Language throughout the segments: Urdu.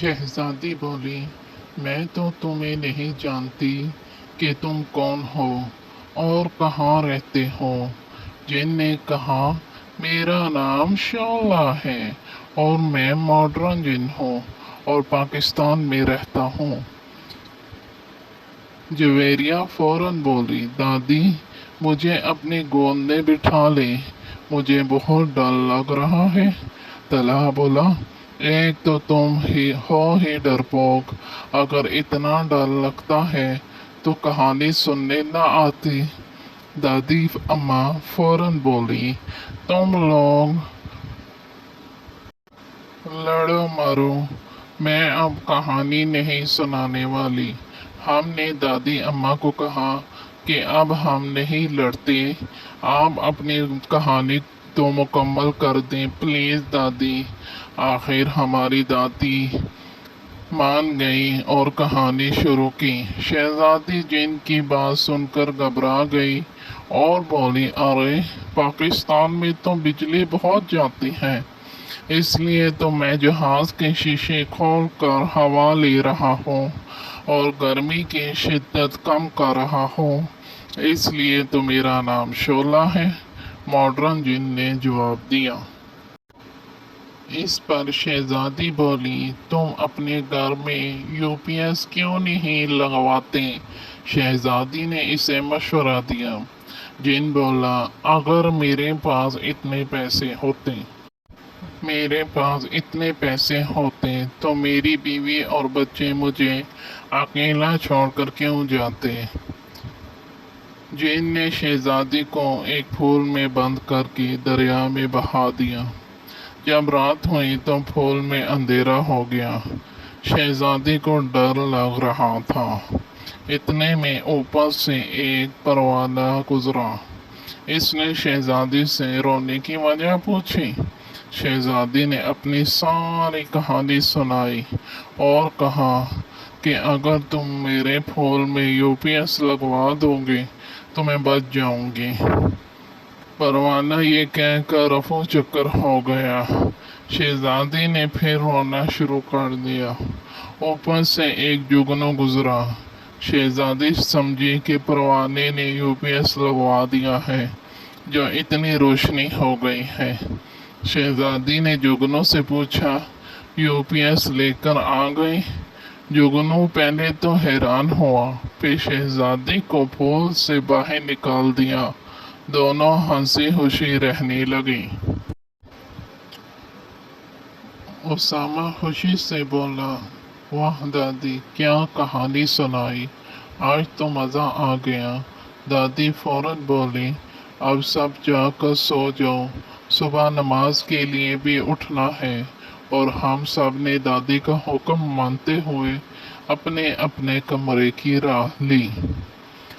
شہزادی بولی، میں تو تمہیں نہیں جانتی کہ تم کون ہو اور کہاں رہتے ہو۔ جن نے کہا، میرا نام شعلہ ہے اور میں ماڈرن جن ہوں اور پاکستان میں رہتا ہوں۔ جویریہ فوراً بولی، دادی مجھے اپنی گود میں بٹھا لے، مجھے بہت ڈر لگ رہا ہے۔ طلحہ بولا، ایک تو تم ہی ڈرپوک، اگر اتنا ڈر لگتا ہے تو کہانی سننے نہ آتی۔ دادی اماں فوراً بولی، تم لوگ لڑو مرو، میں اب کہانی نہیں سنانے والی۔ ہم نے دادی اماں کو کہا کہ اب ہم نہیں لڑتے، آپ اپنی کہانی تو مکمل کر دیں پلیز دادی۔ آخر ہماری دادی مان گئی اور کہانی شروع کی۔ شہزادی جن کی بات سن کر گھبرا گئی اور بولی، ارے پاکستان میں تو بجلی بہت جاتی ہے، اس لیے تو میں جہاز کے شیشے کھول کر ہوا لے رہا ہوں اور گرمی کی شدت کم کر رہا ہوں، اس لیے تو میرا نام شعلہ ہے، ماڈرن جن نے جواب دیا۔ اس پر شہزادی بولی، تم اپنے گھر میں یو پی ایس کیوں نہیں لگواتے؟ شہزادی نے اسے مشورہ دیا۔ جن بولا، اگر میرے پاس اتنے پیسے ہوتے تو میری بیوی اور بچے مجھے اکیلا چھوڑ کر کیوں جاتے؟ جن نے شہزادی کو ایک پھول میں بند کر کے دریا میں بہا دیا۔ جب رات ہوئی تو پھول میں اندھیرا ہو گیا۔ شہزادی کو ڈر لگ رہا تھا۔ اتنے میں اوپر سے ایک پروانہ گزرا۔ اس نے شہزادی سے رونے کی وجہ پوچھی۔ شہزادی نے اپنی ساری کہانی سنائی اور کہا کہ اگر تم میرے پھول میں یو پی ایس لگوا دو گے تو میں بچ جاؤں گی۔ پروانہ یہ کہہ کر رفو چکر ہو گیا۔ شہزادی نے پھر رونا شروع کر دیا۔ اوپر سے ایک جگنو گزرا۔ شہزادی سمجھی کہ پروانے نے یو پی ایس لگوا دیا ہے جو اتنی روشنی ہو گئی ہے۔ شہزادی نے جگنو سے پوچھا، یو پی ایس لے کر آ گئے؟ جگنو پہلے تو حیران ہوا، پھر شہزادی کو پھول سے باہر نکال دیا۔ دونوں ہنسی خوشی رہنے لگے۔ اسامہ خوشی سے بولا، واہ دادی کیا کہانی سنائی، آج تو مزہ آ گیا۔ دادی فوراً بولی، اب سب جا کر سو جاؤ، صبح نماز کے لیے بھی اٹھنا ہے۔ اور ہم سب نے دادی کا حکم مانتے ہوئے اپنے اپنے کمرے کی راہ لی۔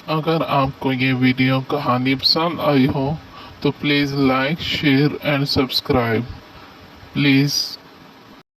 اگر آپ کو یہ ویڈیو کہانی پسند آئی ہو تو please like, share and subscribe please.